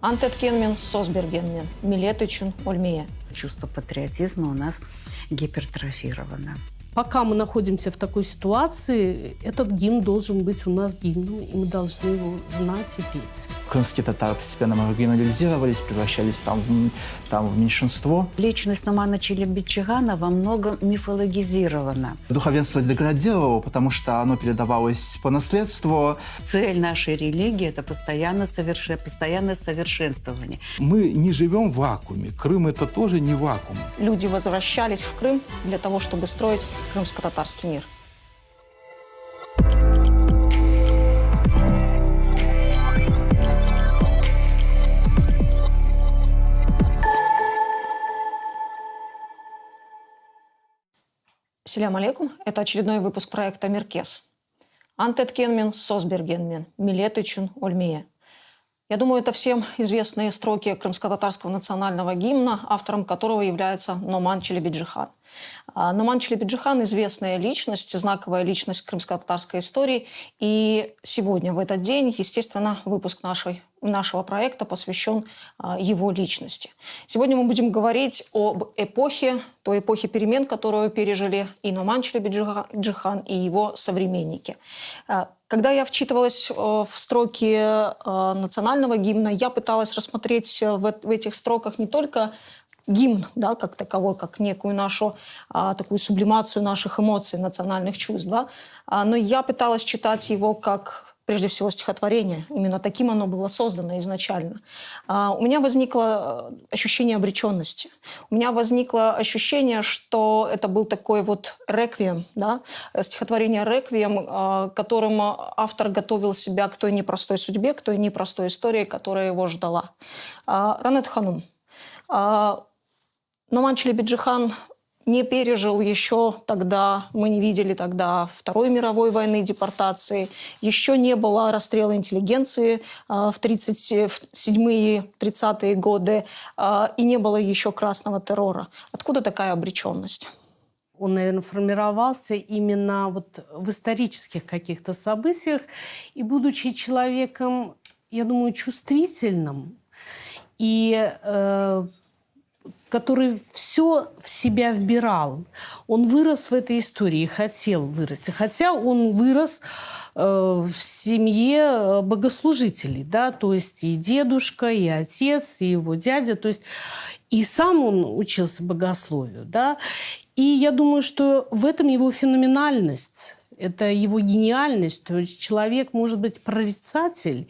Антет кенмен сосбергенмен, милетычун ольмие. Чувство патриотизма у нас гипертрофировано. Пока мы находимся в такой ситуации, этот гимн должен быть у нас гимном, и мы должны его знать и петь. Крымские татары постепенно маргинализировались, превращались там в меньшинство. Личность Нумана Челебиджихана во многом мифологизирована. Духовенство деградировало, потому что оно передавалось по наследству. Цель нашей религии – это постоянное совершенствование. Мы не живем в вакууме. Крым – это тоже не вакуум. Люди возвращались в Крым для того, чтобы строить крымско-татарский мир. Селям алейкум. Это очередной выпуск проекта «Миркес». Антет кенмен сосбергенмен, милетычун ольмие. Я думаю, это всем известные строки крымско-татарского национального гимна, автором которого является Номан Челебиджихан. Номан Челебиджихан – известная личность, знаковая личность крымско-татарской истории. И сегодня, в этот день, естественно, выпуск нашего проекта посвящен его личности. Сегодня мы будем говорить об эпохе, той эпохе перемен, которую пережили и Номан Челебиджихан, и его современники. Когда я вчитывалась в строки национального гимна, я пыталась рассмотреть в этих строках не только гимн, да, как таковой, как некую нашу такую сублимацию наших эмоций, национальных чувств, да, но я пыталась читать его как, прежде всего, стихотворение. Именно таким оно было создано изначально. У меня возникло ощущение обреченности. У меня возникло ощущение, что это был такой вот реквием, да, стихотворение реквием, которым автор готовил себя к той непростой судьбе, к той непростой истории, которая его ждала. Ранет Ханум. Номан Челебиджихан не пережил еще тогда, мы не видели тогда Второй мировой войны, депортации, еще не было расстрела интеллигенции в 37-30-е годы, и не было еще красного террора. Откуда такая обреченность? Он, наверное, формировался именно вот в исторических каких-то событиях, и будучи человеком, я думаю, чувствительным, и который все в себя вбирал. Он вырос в этой истории и хотел вырасти. Хотя он вырос в семье богослужителей, да, то есть и дедушка, и отец, и его дядя, то есть и сам он учился богословию, да. И я думаю, что в этом его феноменальность. Это его гениальность. То есть человек может быть прорицатель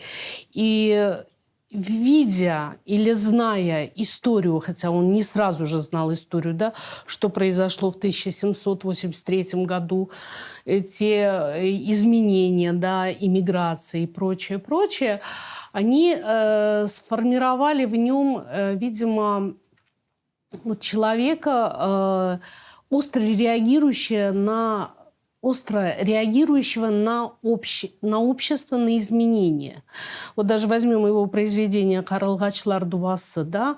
и видя или зная историю, хотя он не сразу же знал историю, да, что произошло в 1783 году, те изменения, да, иммиграции и прочее, прочее, они сформировали в нем, видимо, вот человека, остро реагирующего на общество, на изменения. Вот даже возьмем его произведение «Карлгачлар Дувасы», да,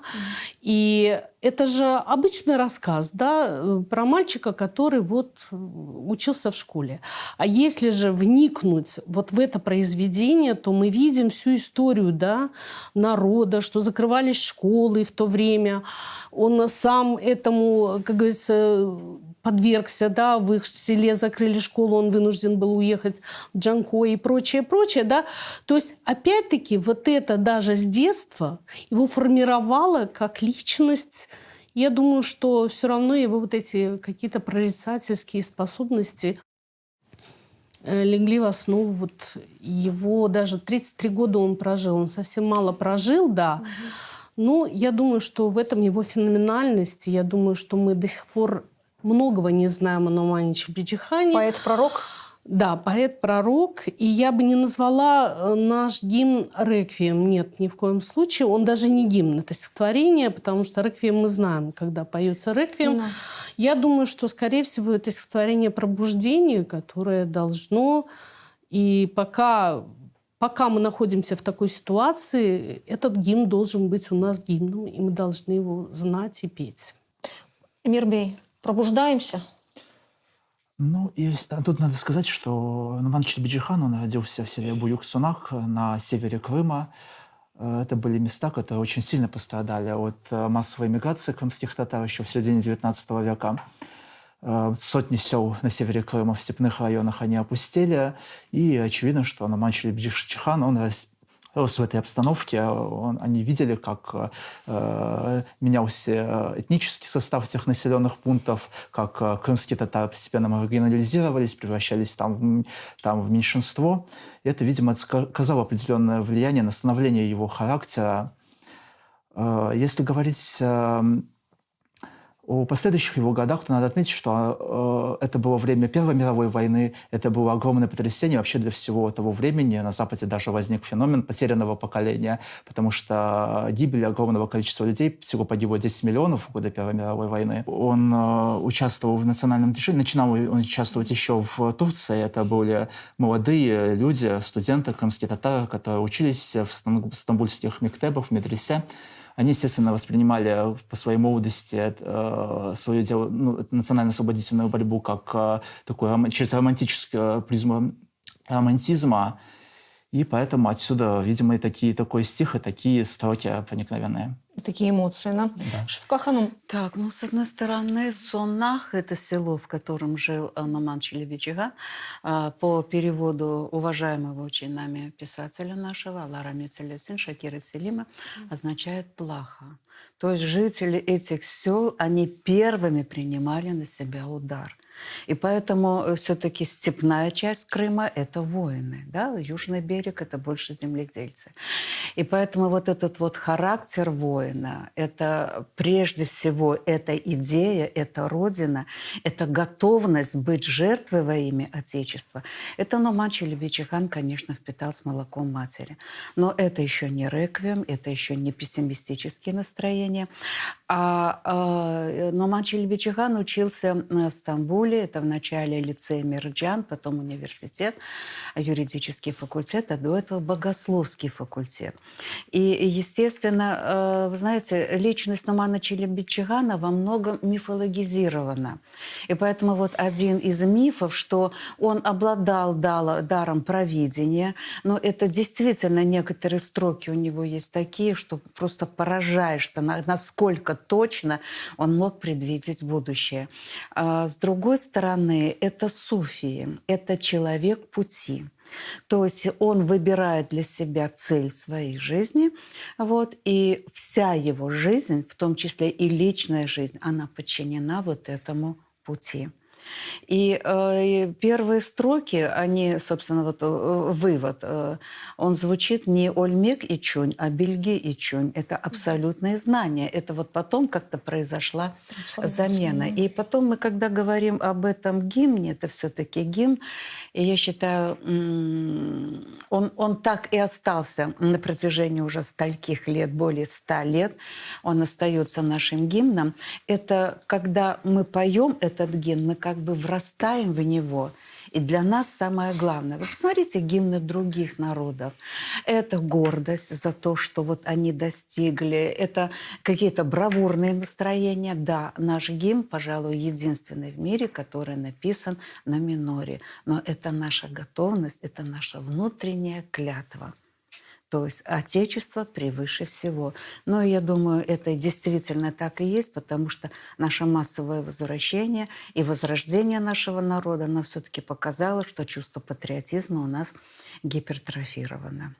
и это же обычный рассказ, да, про мальчика, который вот учился в школе. А если же вникнуть вот в это произведение, то мы видим всю историю, да, народа, что закрывались школы в то время. Он сам этому, как говорится, подвергся, да, в их селе закрыли школу, он вынужден был уехать в Джанкой и прочее, прочее, да. То есть, опять-таки, вот это даже с детства его формировало как личность. Я думаю, что все равно его вот эти какие-то прорицательские способности легли в основу вот его, даже 33 года он прожил, он совсем мало прожил, да. Но я думаю, что в этом его феноменальность, я думаю, что мы до сих пор многого не знаем о Номане Челебиджихане. Поэт-пророк? Да, поэт-пророк. И я бы не назвала наш гимн реквием. Нет, ни в коем случае. Он даже не гимн, это стихотворение, потому что реквием мы знаем, когда поется реквием. Да. Я думаю, что, скорее всего, это стихотворение пробуждения, которое должно... И пока мы находимся в такой ситуации, этот гимн должен быть у нас гимном, и мы должны его знать и петь. Мирбей, пробуждаемся? Ну, и тут надо сказать, что Номан Челебиджихан, он родился в селе Буюк-Сунах на севере Крыма. Это были места, которые очень сильно пострадали от массовой миграции крымских татар еще в середине XIX века. Сотни сел на севере Крыма в степных районах они опустели, и очевидно, что Номан Челебиджи-Хан, он рос в этой обстановке. Они видели, как менялся этнический состав этих населенных пунктов, как крымские татары постепенно маргинализировались, превращались там в меньшинство. И это, видимо, оказало определенное влияние на становление его характера. Если говорить о последующих его годах, то надо отметить, что это было время Первой мировой войны, это было огромное потрясение вообще для всего того времени. На Западе даже возник феномен потерянного поколения, потому что гибель огромного количества людей, всего погибло 10 миллионов в годы Первой мировой войны. Он участвовал в национальном движении, начинал он участвовать еще в Турции. Это были молодые люди, студенты, крымские татары, которые учились в стамбульских мектебах, в медресе. Они, естественно, воспринимали по своей молодости свое дело, национально-освободительную борьбу как такую через романтическую призму романтизма. И поэтому отсюда, видимо, и такой стих, и такие строки проникновенные. И такие эмоции, да? Да. Шефка Ханум. Так, ну, с одной стороны, Соннах – это село, в котором жил Номан Челебиджи-Хан, по переводу уважаемого очень нами писателя нашего, Алара Мецелесин, Шакира Селима, означает «плаха». То есть жители этих сел, они первыми принимали на себя удар. И поэтому все-таки степная часть Крыма – это воины, да? Южный берег – это больше земледельцы. И поэтому вот этот вот характер воина – это прежде всего эта идея, это родина, это готовность быть жертвой во имя Отечества. Это Номан Челебиджи-Хан, конечно, впитал с молоком матери. Но это еще не реквием, это еще не пессимистические настроения. Номан Челебиджи-Хан учился в Стамбуле. Это вначале лицей Мирджан, потом университет, юридический факультет, а до этого богословский факультет. И, естественно, вы знаете, личность Номана Челебиджи-Хана во многом мифологизирована. И поэтому вот один из мифов, что он обладал даром провидения, но это действительно некоторые строки у него есть такие, что просто поражаешься, насколько точно он мог предвидеть будущее. С другой стороны, это суфии, это человек пути. То есть он выбирает для себя цель своей жизни, вот, и вся его жизнь, в том числе и личная жизнь, она подчинена вот этому пути. И первые строки, они, собственно, вот вывод, он звучит не Ольмек и Чунь, а Бельги и Чунь. Это абсолютные знания. Это вот потом как-то произошла замена. И потом мы, когда говорим об этом гимне, это все-таки гимн, и я считаю, он так и остался на протяжении уже стольких лет, более 100 лет, он остается нашим гимном. Это когда мы поем этот гимн, мы как бы врастаем в него. И для нас самое главное. Вы посмотрите гимны других народов. Это гордость за то, что вот они достигли. Это какие-то бравурные настроения. Да, наш гимн, пожалуй, единственный в мире, который написан на миноре. Но это наша готовность, это наша внутренняя клятва. То есть Отечество превыше всего. Но я думаю, это действительно так и есть, потому что наше массовое возвращение и возрождение нашего народа, оно все-таки показало, что чувство патриотизма у нас гипертрофировано.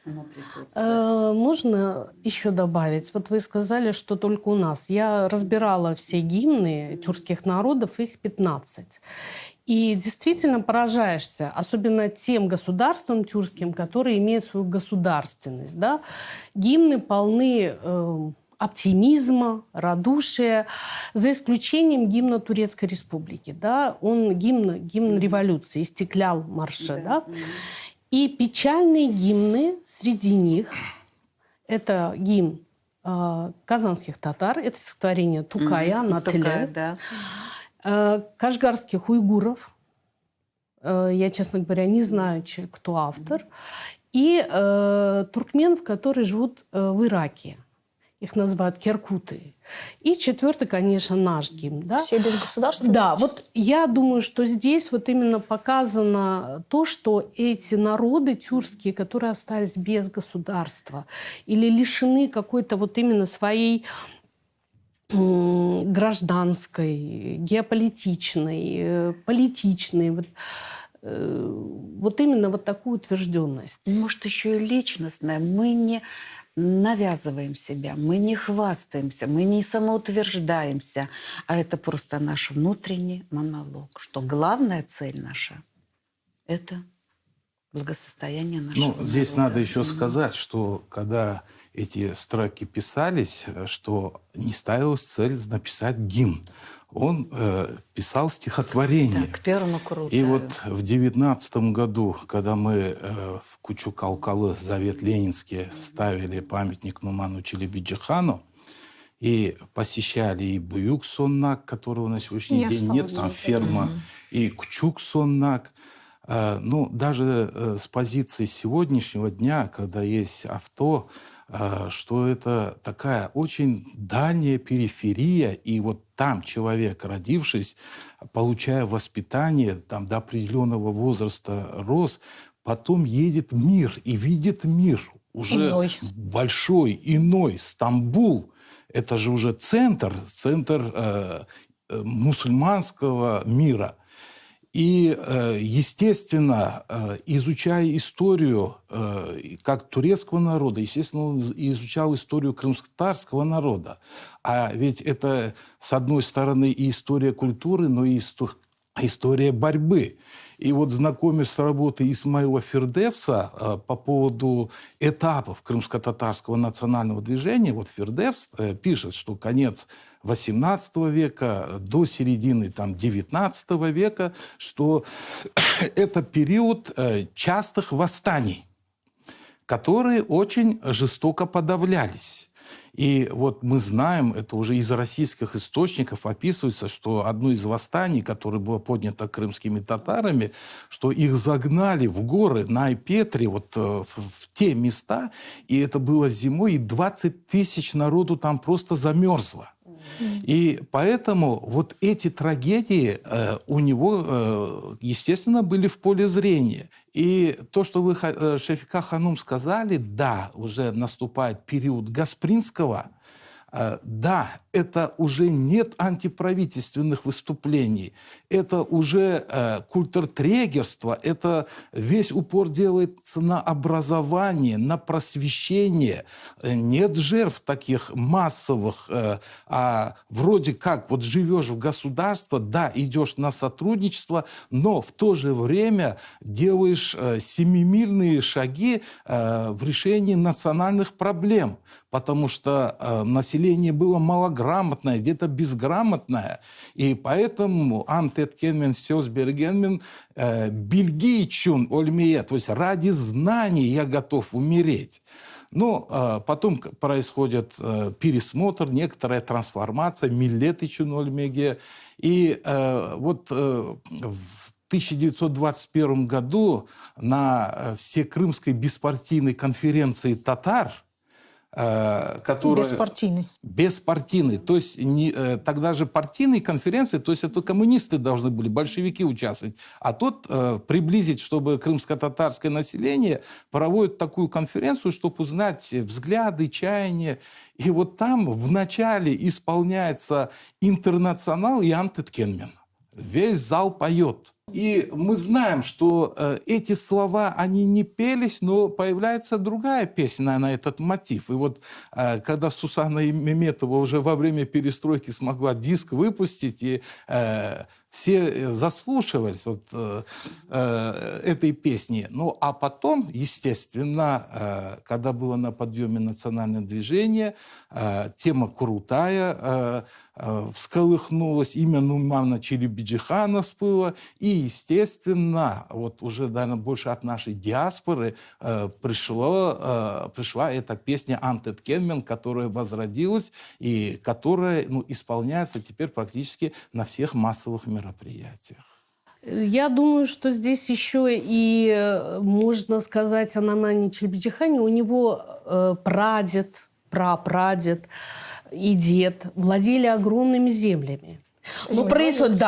Можно еще добавить? Вот вы сказали, что только у нас. Я разбирала все гимны тюркских народов, их 15. И действительно поражаешься, особенно тем государствам тюркским, которые имеют свою государственность. Да? Гимны полны оптимизма, радушия, за исключением гимна Турецкой Республики. Да? Он гимн революции, «Истеклял марше». Да? И печальные гимны среди них – это гимн казанских татар, это стихотворение Тукая, Натыля. Да. Кашгарских уйгуров. Я, честно говоря, не знаю, кто автор. И туркменов, которые живут в Ираке. их называют керкуты. И четвертый, конечно, наш гимн. Да? Все без государства? Да, вот я думаю, что здесь вот именно показано то, что эти народы тюркские, которые остались без государства или лишены какой-то вот именно своей гражданской, геополитичной, политичной, вот именно вот такую утвержденность. Может, еще и личностное. Мы не навязываем себя, мы не хвастаемся, мы не самоутверждаемся, а это просто наш внутренний монолог, что главная цель наша – это благосостояние нашего Ну, здесь народа. надо еще сказать, что когда эти строки писались, что не ставилась цель написать гимн. Он писал стихотворение. Так, к первому круто. И вот в 19 году, когда мы в Кучук-Калкалы, Завет Ленинский, ставили памятник Нуману Челебиджихану, и посещали и Буюк-Соннак, которого на сегодняшний Не день нет, осталось. там ферма, и Кучук-Соннак. Ну, даже с позиции сегодняшнего дня, когда есть авто, что это такая очень дальняя периферия, и вот там человек, родившись, получая воспитание, там до определенного возраста рос, потом едет в мир и видит мир уже Иной. большой, иной. Стамбул – это же уже центр мусульманского мира. И, естественно, изучая историю как турецкого народа, естественно, он изучал историю крымско-татарского народа. А ведь это, с одной стороны, и история культуры, но и история борьбы. И вот, знакомясь с работой Исмаила Фирдевса по поводу этапов крымско-татарского национального движения, вот Фирдевс пишет, что конец XVIII века до середины XIX века, что это период частых восстаний, которые очень жестоко подавлялись. И вот мы знаем, это уже из российских источников описывается, что одно из восстаний, которое было поднято крымскими татарами, что их загнали в горы на Айпетре, вот в те места, и это было зимой, и 20 тысяч народу там просто замерзло. И поэтому вот эти трагедии у него, естественно, были в поле зрения. И то, что вы, Шефика Ханум, сказали, да, уже наступает период Гаспринского, да, это уже нет антиправительственных выступлений, это уже культуртрегерство, это весь упор делается на образование, на просвещение. Нет жертв таких массовых, а вроде как вот живешь в государстве, да, идешь на сотрудничество, но в то же время делаешь семимильные шаги в решении национальных проблем, потому что население было малограмотное, где-то безграмотное. И поэтому антеткенмен сёсбергенмен бельгийчун ольмие, то есть ради знаний я готов умереть. Но потом происходит пересмотр, некоторая трансформация, миллетычун ольмеге. И вот в 1921 году на Всекрымской беспартийной конференции татар, которая... Беспартийный. Беспартийный. То есть тогда же партийные конференции, то есть это коммунисты должны были, большевики участвовать. А тут приблизить, чтобы крымско-татарское население проводит такую конференцию, чтобы узнать взгляды, чаяния. И вот там вначале исполняется «Интернационал» и «Антеткенмен». Весь зал поет. И мы знаем, что эти слова, они не пелись, но появляется другая песня на этот мотив. И вот когда Сусанна Меметова уже во время перестройки смогла диск выпустить, и все заслушивались вот, этой песни. Ну, а потом, естественно, когда было на подъеме национальное движение, тема Курултая всколыхнулась, имя Нумана Челебиджихана всплыло, и, естественно, вот уже, наверное, больше от нашей диаспоры пришла эта песня «Антеткенмен», которая возродилась и которая исполняется теперь практически на всех массовых мероприятиях. Я думаю, что здесь еще и можно сказать о Нумане Челебиджихане. У него прадед прапрадед и дед владели огромными землями. Но происходит,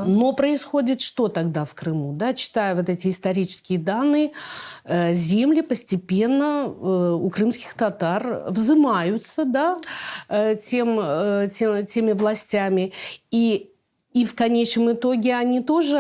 но происходит что тогда в Крыму? Да? Читая вот эти исторические данные, земли постепенно у крымских татар взимаются, да, теми властями. И в конечном итоге они тоже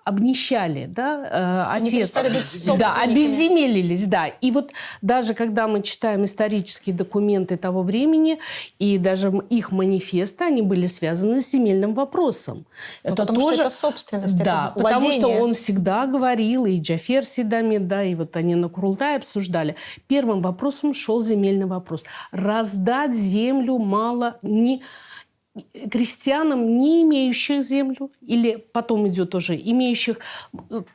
обнищали, да, Они перестали быть собственниками. обезземелились, да. И вот даже когда мы читаем исторические документы того времени, и даже их манифесты, они были связаны с земельным вопросом. Ну, потому что это собственность, да, это владение. потому что он всегда говорил, и Джафер Седамид, да, и вот они на Курултае обсуждали. Первым вопросом шел земельный вопрос. Раздать землю крестьянам, не имеющих землю, или потом идет уже имеющих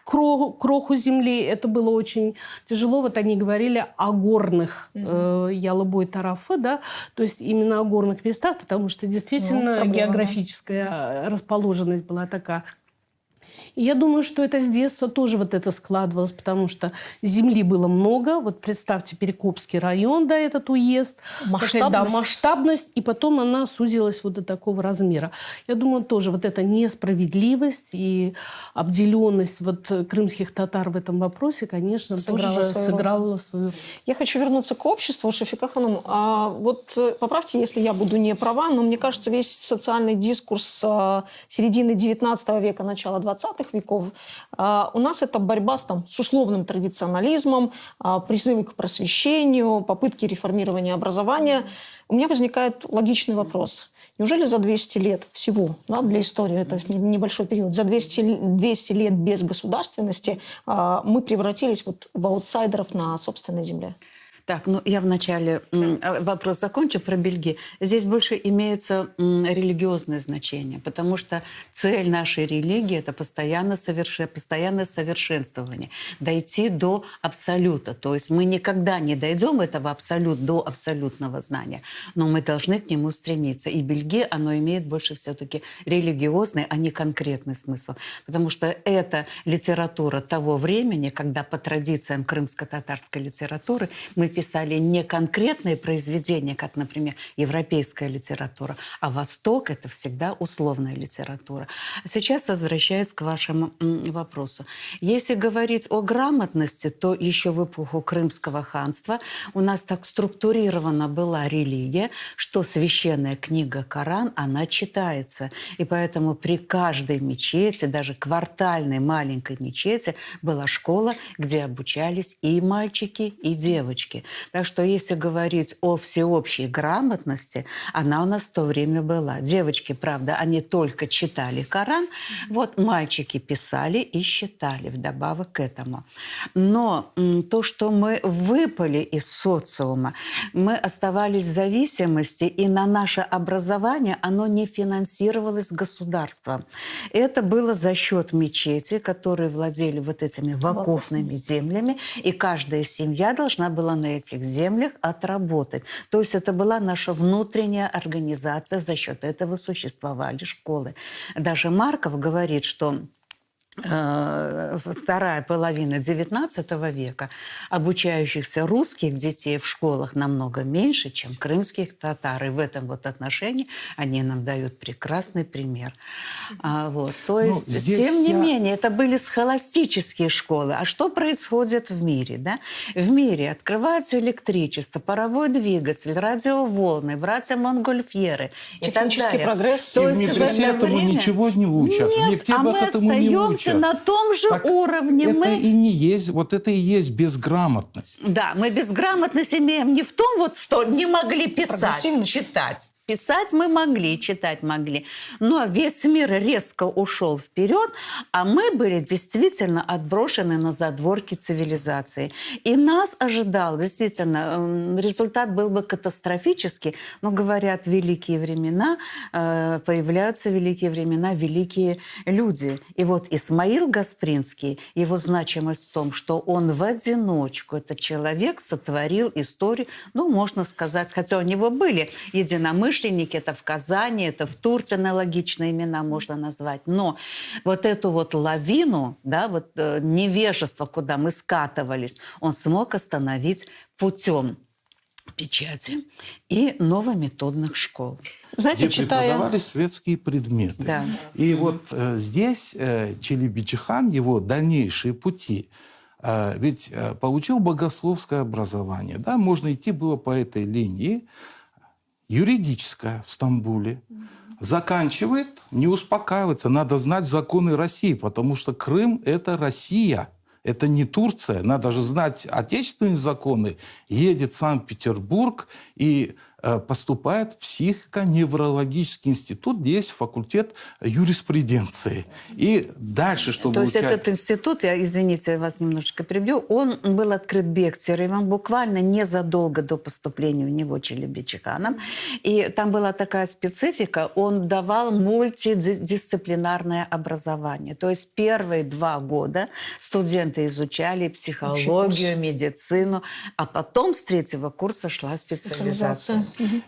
кроху земли. Это было очень тяжело. Вот они говорили о горных ялыбой тарафы, да, то есть именно о горных местах, потому что действительно географическая расположенность была такая. И я думаю, что это с детства тоже вот это складывалось, потому что земли было много. Вот представьте, Перекопский район, да, этот уезд. Масштабность. Масштабность, и потом она сузилась вот до такого размера. Я думаю, тоже вот эта несправедливость и обделенность вот крымских татар в этом вопросе, конечно, тоже сыграла свою роль. Я хочу вернуться к обществу, Шафика Ханум. Вот поправьте, если я буду не права, но мне кажется, весь социальный дискурс середины XIX века, начала XX веков, у нас это борьба с условным традиционализмом, призывы к просвещению, попытки реформирования образования. У меня возникает логичный вопрос. Неужели за 200 лет всего, да, для истории, это небольшой период, за 200 лет без государственности мы превратились в аутсайдеров на собственной земле? Так, ну я вначале вопрос закончу про Бельгию. Здесь больше имеется религиозное значение, потому что цель нашей религии – это постоянное совершенствование, дойти до абсолюта. То есть мы никогда не дойдем этого до абсолютного знания, но мы должны к нему стремиться. И Бельгия, оно имеет больше все-таки религиозный, а не конкретный смысл. Потому что это литература того времени, когда по традициям крымско-татарской литературы мы писали не конкретные произведения, как, например, европейская литература, а Восток – это всегда условная литература. Сейчас возвращаясь к вашему вопросу. Если говорить о грамотности, то еще в эпоху Крымского ханства у нас так структурирована была религия, что священная книга Коран, она читается. И поэтому при каждой мечети, даже квартальной маленькой мечети, была школа, где обучались и мальчики, и девочки. Так что если говорить о всеобщей грамотности, она у нас в то время была. Девочки, правда, они только читали Коран, вот мальчики писали и считали вдобавок к этому. Но то, что мы выпали из социума, мы оставались в зависимости, и на наше образование оно не финансировалось государством. Это было за счет мечети, которые владели вот этими вакуфными землями, и каждая семья должна была на этих землях отработать. То есть это была наша внутренняя организация, за счет этого существовали школы. Даже Марков говорит, что вторая половина XIX века обучающихся русских детей в школах намного меньше, чем крымских татар. И в этом вот отношении они нам дают прекрасный пример. То есть, тем не менее, это были схоластические школы. А что происходит в мире? Да? В мире открывается электричество, паровой двигатель, радиоволны, братья Монгольфьеры. Технический прогресс. И в медресе этому ничего не учат. Нет, а мы остаемся на том же уровне. Это и не есть, вот это и есть безграмотность. Да, мы безграмотность имеем не в том, вот, что не могли писать, читать. Писать мы могли, читать могли. Но весь мир резко ушел вперед, а мы были действительно отброшены на задворки цивилизации. И нас ожидал, действительно, результат был бы катастрофический, но, говорят, великие времена, появляются великие времена, великие люди. И вот Исмаил Гаспринский, его значимость в том, что он в одиночку, этот человек, сотворил историю, ну, можно сказать, хотя у него были единомышленники, это в Казани, это в Турции аналогичные имена можно назвать. Но вот эту вот лавину, да, вот невежество, куда мы скатывались, он смог остановить путем печати и новометодных школ. Знаете, где читая... преподавались светские предметы. Да. И вот здесь Челеби-Чихан, его дальнейшие пути, ведь получил богословское образование. Да, можно идти было по этой линии. Юридическое в Стамбуле. Заканчивает, не успокаивается. Надо знать законы России, потому что Крым – это Россия. Это не Турция. Надо же знать отечественные законы. Едет в Санкт-Петербург и поступает в психико-неврологический институт, где есть факультет юриспруденции. И дальше, чтобы То есть учать... этот институт, я, извините, вас немножечко перебью, он был открыт Бехтеревым буквально незадолго до поступления в него Челеби-Чиханом. И там была такая специфика, он давал мультидисциплинарное образование. То есть первые 2 года студенты изучали психологию, медицину, а потом с 3-го курса шла специализация.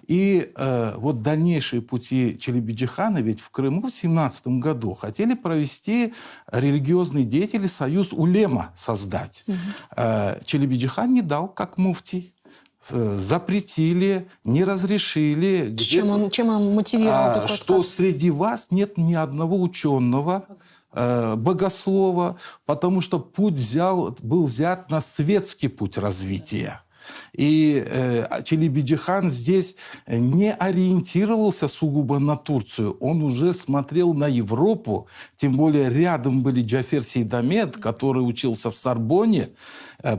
И вот дальнейшие пути Челеби-Чихана, ведь в Крыму в 17 году хотели провести религиозные деятели союз улема создать. Челеби-Чихан не дал, как муфтий. Запретили, не разрешили. Чем он мотивировал такой что отказ? среди вас нет ни одного ученого, богослова, потому что путь был взят на светский путь развития. И Челеби-Чихан здесь не ориентировался сугубо на Турцию. Он уже смотрел на Европу. Тем более рядом были Джафер Сейдамед, который учился в Сорбонне,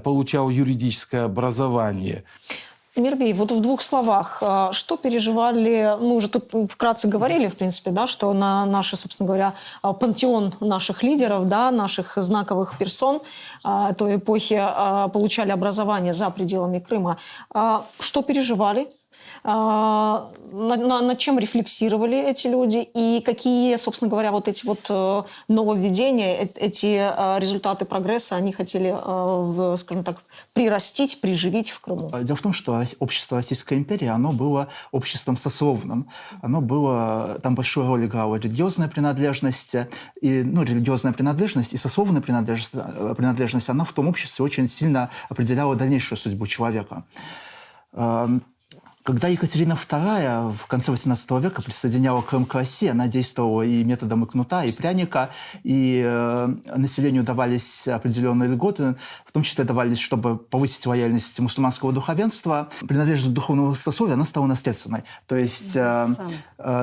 получал юридическое образование. Мирбей, вот в 2 словах, что переживали, мы уже тут вкратце говорили, в принципе, да, что на наши, собственно говоря, пантеон наших лидеров, да, наших знаковых персон той эпохи получали образование за пределами Крыма. Что переживали? Над чем рефлексировали эти люди и какие, собственно говоря, вот эти вот нововведения, эти результаты прогресса они хотели, скажем так, прирастить, приживить в Крыму? Дело в том, что общество Российской империи, оно было обществом сословным. Оно было, там большую роль играла религиозная принадлежность, и, религиозная принадлежность и сословная принадлежность, она в том обществе очень сильно определяла дальнейшую судьбу человека. Когда Екатерина II в конце XVIII века присоединяла Крым к России, она действовала и методом и кнута, и пряника, и населению давались определенные льготы, в том числе давались, чтобы повысить лояльность мусульманского духовенства. Принадлежность духовного сословия, она стала наследственной. То есть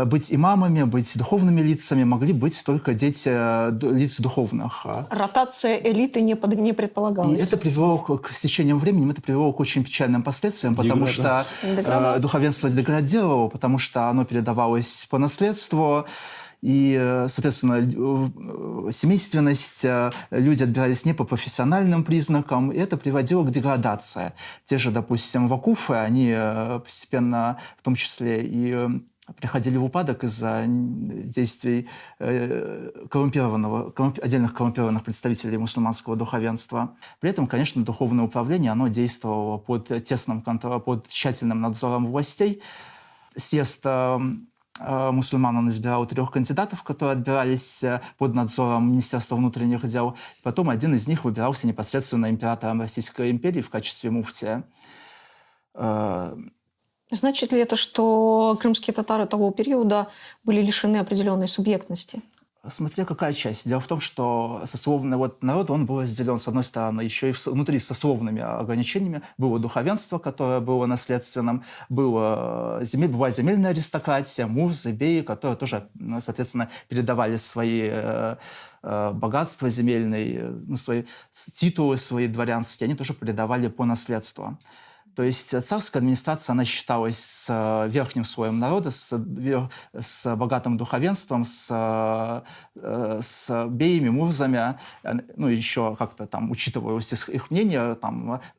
быть имамами, быть духовными лицами могли быть только дети лиц духовных. Ротация элиты не предполагалась. И это привело с течением времени, это привело к очень печальным последствиям, потому что духовенство деградировало, потому что оно передавалось по наследству, и, соответственно, семейственность, люди отбирались не по профессиональным признакам, и это приводило к деградации. Те же, допустим, вакуфы, они постепенно, в том числе и приходили в упадок из-за действий отдельных коррумпированных представителей мусульманского духовенства. При этом, конечно, духовное управление, оно действовало под под тщательным надзором властей. Съезд мусульман, он избирал 3 кандидатов, которые отбирались под надзором Министерства внутренних дел. Потом один из них выбирался непосредственно императором Российской империи в качестве муфтия. Значит ли это, что крымские татары того периода были лишены определенной субъектности? Смотря какая часть. Дело в том, что сословный народ, он был разделен, с одной стороны, еще и внутри сословными ограничениями. Было духовенство, которое было наследственным, была земельная аристократия, мурзы, беи, которые тоже, соответственно, передавали свои богатства земельные, свои титулы свои дворянские, они тоже передавали по наследству. То есть царская администрация, она считалась с верхним слоем народа, с богатым духовенством, с беями, мурзами, еще как-то там учитывалось их мнение,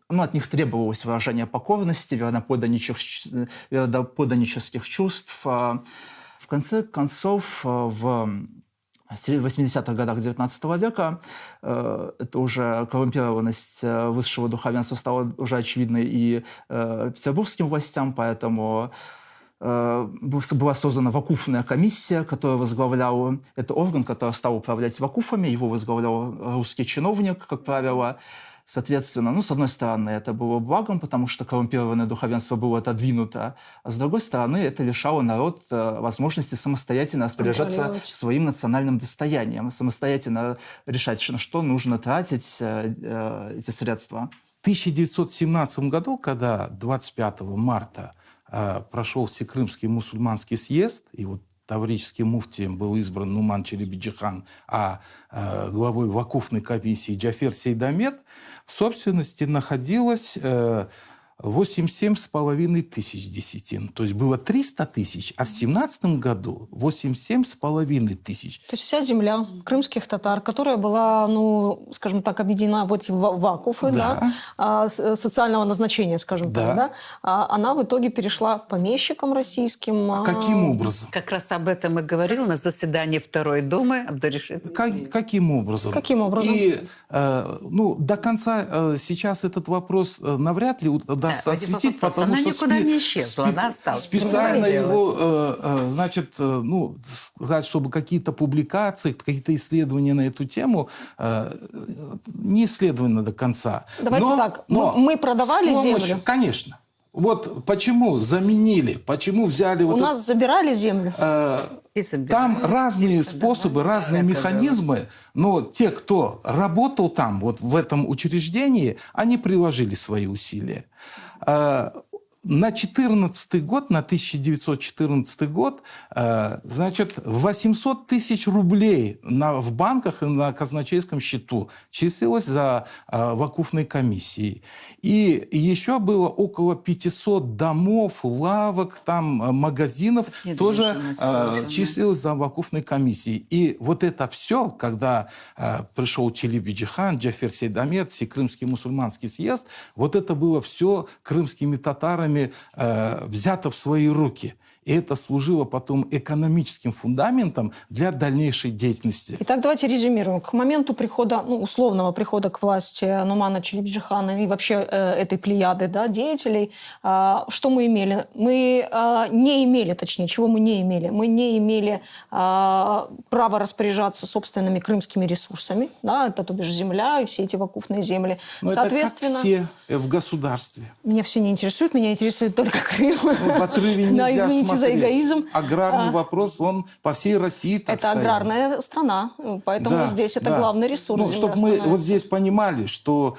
от них требовалось выражение покорности, верноподданнических чувств. В конце концов, в 80-х годах XIX века это уже коррумпированность высшего духовенства стала уже очевидной и петербургским властям, поэтому была создана вакуфная комиссия, которая возглавляла... Это орган, который стал управлять вакуфами, его возглавлял русский чиновник, как правило. Соответственно, ну, с одной стороны, это было благом, потому что коррумпированное духовенство было отодвинуто, а с другой стороны, это лишало народ возможности самостоятельно распоряжаться Контролировать. своим национальным достоянием, самостоятельно решать, на что нужно тратить эти средства. В 1917 году, когда 25 марта прошел Всекрымский мусульманский съезд, и вот таврическим муфтием был избран Нуман Челебиджихан, а главой вакуфной комиссии Джафер Сейдамет, в собственности находилось 87,5 тысяч десятин. То есть было 300 тысяч, а в 17 году 87,5 тысяч. То есть вся земля крымских татар, которая была, ну, скажем так, объединена в эти вакуфы, Да. социального назначения, скажем Да. так, да, она в итоге перешла помещикам российским. Каким образом? Как раз об этом и говорил на заседании Второй Думы Абдуришид. Каким образом? Каким образом? И ну, до конца сейчас этот вопрос навряд ли удастся Вадим, осветить, вопрос. потому Она что никуда не исчезла, она осталась. специально Что его, значит, ну, сказать, чтобы какие-то публикации, какие-то исследования на эту тему не исследованы до конца. Давайте так, мы продавали с помощью- землю? Конечно. Вот почему заменили, почему взяли... У нас забирали землю? И собирали. Там разные И способы, продавали. разные Это механизмы, но те, кто работал там, вот в этом учреждении, они приложили свои усилия. На 14 год, на 1914 год, значит, 800 тысяч рублей в банках и на казначейском счету числилось за вакуфной комиссией. И еще было около 500 домов, лавок, там, магазинов, тоже Недвижимость, числилось за вакуфной комиссией. И вот это все, когда пришел Челебиджихан, Джафер Сейдамет, Всекрымский мусульманский съезд, вот это было все крымскими татарами взято в свои руки. И это служило потом экономическим фундаментом для дальнейшей деятельности. Итак, давайте резюмируем. К моменту прихода, ну, условного прихода к власти Нумана Челебиджихана и вообще этой плеяды, да, деятелей, что мы имели? Мы не имели, точнее, чего мы не имели? Мы не имели права распоряжаться собственными крымскими ресурсами, да, это, то бишь, земля и все эти вакуфные земли. Но Соответственно, это как все в государстве. меня все не интересует, меня интересует только Крым. Ну, в отрыве нельзя Да, извините за смотреть. эгоизм. Аграрный вопрос, он по всей России так Это стоит. аграрная страна, поэтому Да, здесь это да. главный ресурс. Ну, земля чтобы мы становится. вот здесь понимали, что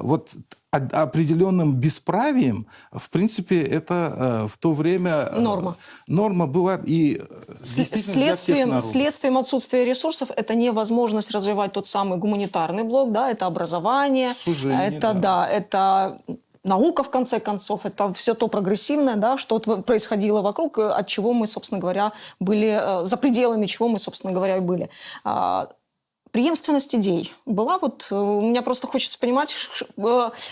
вот определенным бесправием, в принципе, это в то время... Норма. Норма была и действительно для всех народов. Следствием отсутствия ресурсов это невозможность развивать тот самый гуманитарный блок, да, это образование, Служение, это, да. это наука, в конце концов, это все то прогрессивное, да, что происходило вокруг, от чего мы, собственно говоря, были, за пределами чего мы, собственно говоря, и были. Преемственность идей была вот... У меня просто хочется понимать,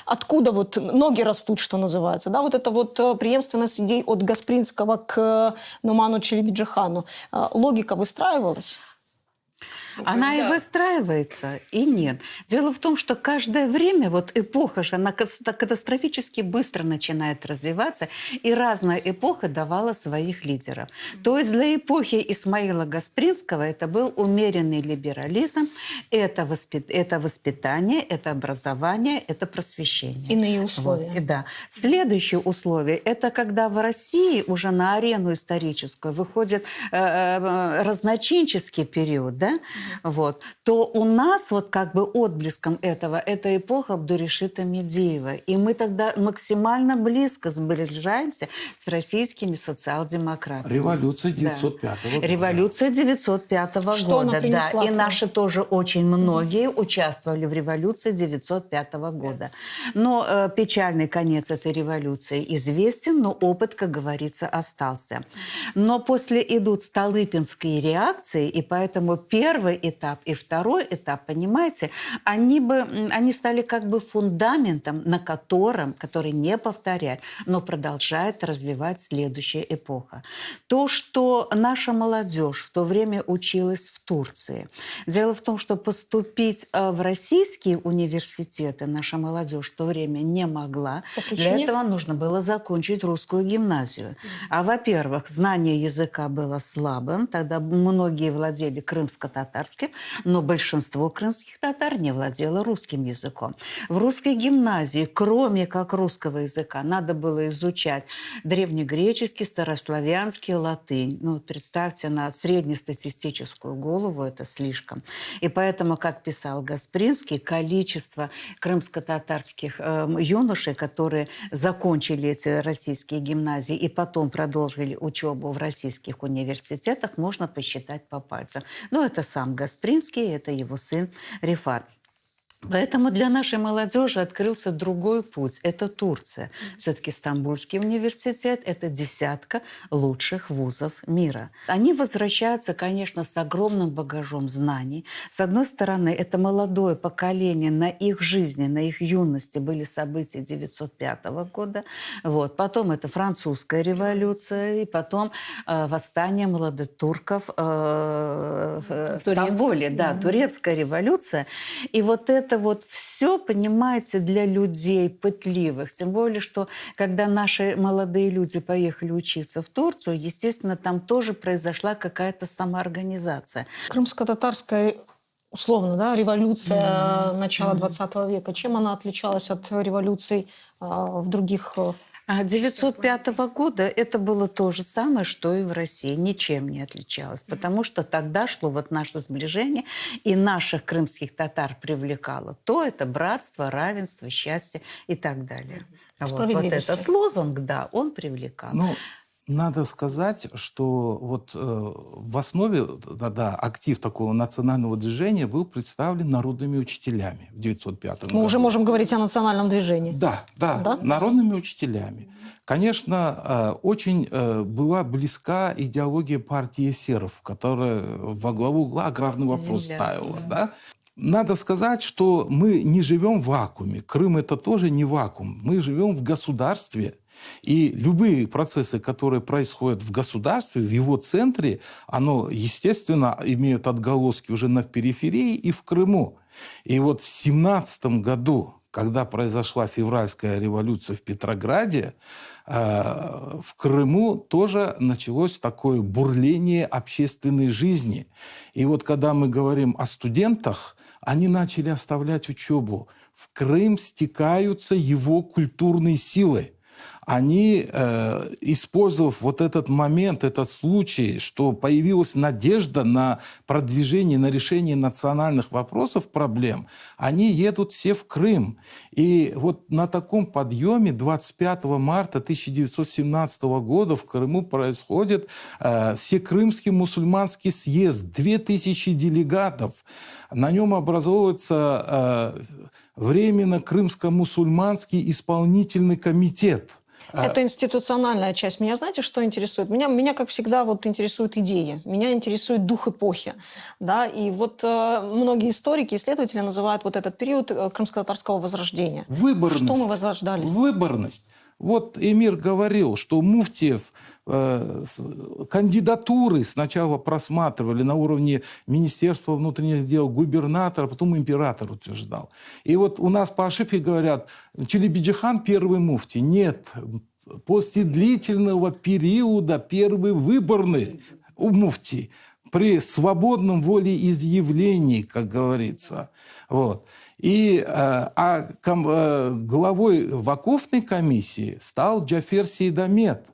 откуда вот ноги растут, что называется. Да, вот это вот преемственность идей от Гаспринского к Нуману Челебиджихану. Логика выстраивалась? Она и выстраивается, и нет. Дело в том, что каждое время, вот эпоха же, она катастрофически быстро начинает развиваться, и разная эпоха давала своих лидеров. То есть для эпохи Исмаила Гаспринского это был умеренный либерализм, это воспитание, это образование, это просвещение. Иные условия. Вот, и да. Следующее условие – это когда в России уже на арену историческую выходит разночинческий период, да? Вот, то у нас вот как бы отблеском этого это эпоха Абдуришита Медеева. И мы тогда максимально близко сближаемся с российскими социал-демократами. Революция 905 года. Революция 905 Что она года, принесла да. И к нам? наши тоже очень многие участвовали в революции 905 года. Но печальный конец этой революции известен, но опыт, как говорится, остался. Но после идут столыпинские реакции, и поэтому первый этап и второй этап, понимаете, они стали как бы фундаментом, на котором, который не повторяет, но продолжает развивать следующая эпоха. То, что наша молодежь в то время училась в Турции. Дело в том, что поступить в российские университеты наша молодежь в то время не могла. По Для причине? этого нужно было закончить русскую гимназию. А, во-первых, знание языка было слабым, тогда многие владели крымско-татарским крымско-татарским, но большинство крымских татар не владело русским языком. В русской гимназии, кроме как русского языка, надо было изучать древнегреческий, старославянский, латынь. Ну, вот представьте, на среднестатистическую голову это слишком. И поэтому, как писал Гаспринский, количество крымско-татарских юношей, которые закончили эти российские гимназии и потом продолжили учебу в российских университетах, можно посчитать по пальцам. Но это сам Гаспринский, это его сын Рифат. Поэтому для нашей молодежи открылся другой путь. Это Турция. Все-таки Стамбульский университет – это десятка лучших вузов мира. Они возвращаются, конечно, с огромным багажом знаний. С одной стороны, это молодое поколение, на их жизни, на их юности были события 905 года. Вот. Потом это французская революция, и потом восстание молодотурков в Стамбуле. Да, турецкая революция. И вот это вот все, понимаете, для людей пытливых. Тем более, что когда наши молодые люди поехали учиться в Турцию, естественно, там тоже произошла какая-то самоорганизация. Крымско-татарская, условно, да, революция начала 20 века, чем она отличалась от революций в других... 905 года это было то же самое, что и в России. Ничем не отличалось. Потому что тогда шло вот наше сближение, и наших крымских татар привлекало. То это братство, равенство, счастье и так далее. Вот этот лозунг, да, он привлекал. Ну, надо сказать, что вот в основе актив такого национального движения был представлен народными учителями в 905 году. Мы уже можем говорить о национальном движении. Да, народными учителями. Конечно, очень была близка идеология партии эсеров, которая во главу угла аграрный вопрос ставила. Да? Надо сказать, что мы не живем в вакууме. Крым – это тоже не вакуум. Мы живем в государстве. И любые процессы, которые происходят в государстве, в его центре, оно, естественно, имеют отголоски уже на периферии и в Крыму. И вот в 17 году, когда произошла февральская революция в Петрограде, в Крыму тоже началось такое бурление общественной жизни. И вот когда мы говорим о студентах, они начали оставлять учебу. В Крым стекаются его культурные силы. Они, использовав вот этот момент, этот случай, что появилась надежда на продвижение, на решение национальных вопросов, проблем, они едут все в Крым. И вот на таком подъеме 25 марта 1917 года в Крыму происходит Всекрымский мусульманский съезд, 2000 делегатов. На нем образовывается временно Крымско-мусульманский исполнительный комитет. Это институциональная часть. Меня, знаете, что интересует? Меня как всегда, вот интересуют идеи. Меня интересует дух эпохи. Да? И вот многие историки, исследователи называют вот этот период крымско-татарского возрождения. Выборность. Что мы возрождали? Выборность. Вот эмир говорил, что муфтиев кандидатуры сначала просматривали на уровне Министерства внутренних дел, губернатора, потом император утверждал. И вот у нас по ошибке говорят, Челебиджихан первый муфтий. Нет, после длительного периода первый выборный у муфтий при свободном волеизъявлении, как говорится. Вот. И главой вакуфной комиссии стал Джафер Сейдамет.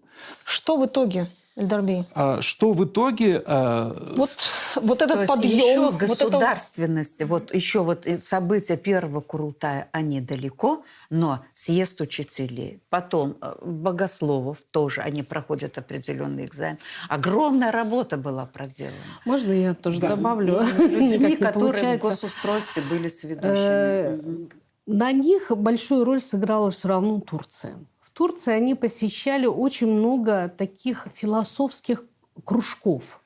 Что в итоге, Эльдарбей? Что в итоге... Вот этот подъем... Еще государственности, еще события первого Курултая, они далеко, но съезд учителей, потом богословов тоже, они проходят определенный экзамен. Огромная работа была проделана. Можно я тоже добавлю? Людьми, которые в госустройстве были сведущими. На них большую роль сыграла все равно Турция. В Турции они посещали очень много таких философских кружков.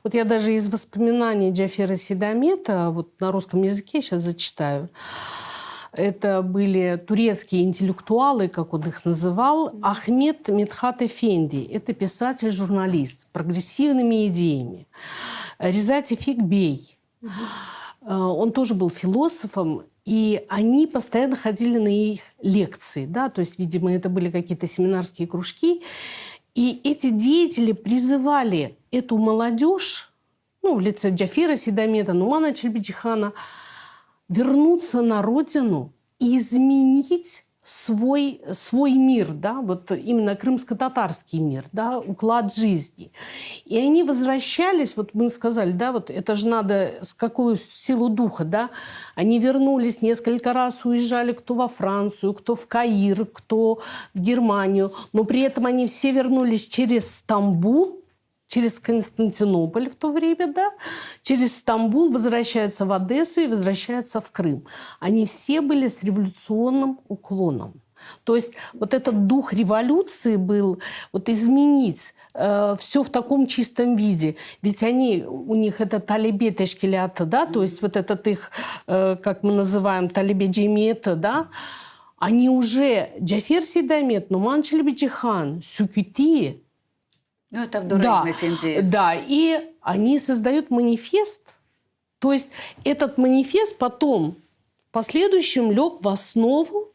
Вот я даже из воспоминаний Джафера Сейдамета, вот на русском языке сейчас зачитаю, это были турецкие интеллектуалы, как он их называл, Ахмед Медхат Эфенди. Это писатель-журналист с прогрессивными идеями. Резати Фикбей. Он тоже был философом. И они постоянно ходили на их лекции. Да? То есть, видимо, это были какие-то семинарские кружки. И эти деятели призывали эту молодежь, ну, в лице Джафира Сейдамета, Нумана Челебиджихана, вернуться на родину и изменить свой мир, да, вот именно крымско-татарский мир, да, уклад жизни. И они возвращались, вот мы сказали, да, вот это же надо, с какую силу духа, да, они вернулись, несколько раз уезжали, кто во Францию, кто в Каир, кто в Германию, но при этом они все вернулись через Стамбул, через Константинополь в то время, да, через Стамбул возвращаются в Одессу и возвращаются в Крым. Они все были с революционным уклоном. То есть вот этот дух революции был вот изменить все в таком чистом виде. Ведь у них это талибе тешкилята, да, то есть вот этот их, как мы называем, талибе джемиета, да, они уже Джафер Сейдамет, Нуман Челебиджихан, Сюкюти, Ну, это Абдурахим Эфендиев. да, и они создают манифест. То есть этот манифест потом в последующем лег в основу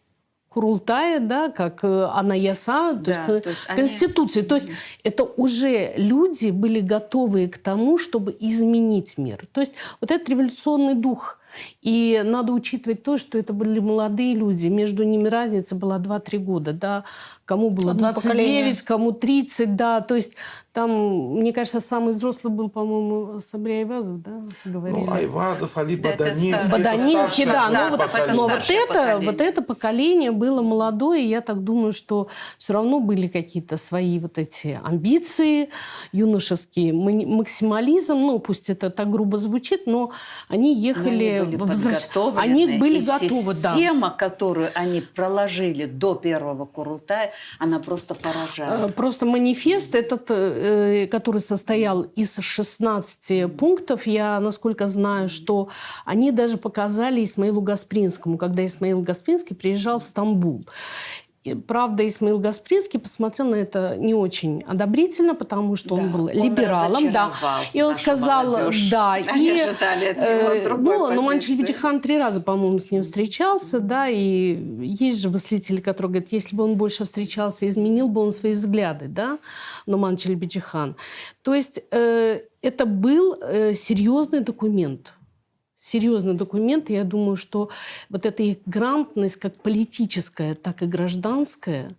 Курултая, да, как Анаяса, то есть Конституции. То есть это уже люди были готовы к тому, чтобы изменить мир. То есть вот этот революционный дух. И надо учитывать то, что это были молодые люди. Между ними разница была 2-3 года. Да? Кому было 29, кому 30. Да? То есть там, мне кажется, самый взрослый был, по-моему, Сабри Айвазов. Да? Говорили. Ну, Айвазов, Али Да, это Баданинский. Баданинский, да. поколение. Но Старшее вот это поколение было молодое. И я так думаю, что все равно были какие-то свои вот эти амбиции юношеские, максимализм. Ну, пусть это так грубо звучит, но они ехали... Они были и готовы, да. Система, которую они проложили до первого Курултая, она просто поражает. Просто манифест этот, который состоял из 16 пунктов, я, насколько знаю, что они даже показали Исмаилу Гаспринскому, когда Исмаил Гаспринский приезжал в Стамбул. И, правда, Исмаил Гаспринский посмотрел на это не очень одобрительно, потому что он был либералом, да. И он сказал, молодежь. да, Они ожидали от него другой Нуман позиции. Челебиджихан 3 раза, по-моему, с ним встречался, да, и есть же мыслители, которые говорят, если бы он больше встречался, изменил бы он свои взгляды, да, Нуман Челебиджихан. То есть это был серьезный документ. Серьезный документ, и я думаю, что вот эта их грамотность, как политическая, так и гражданская,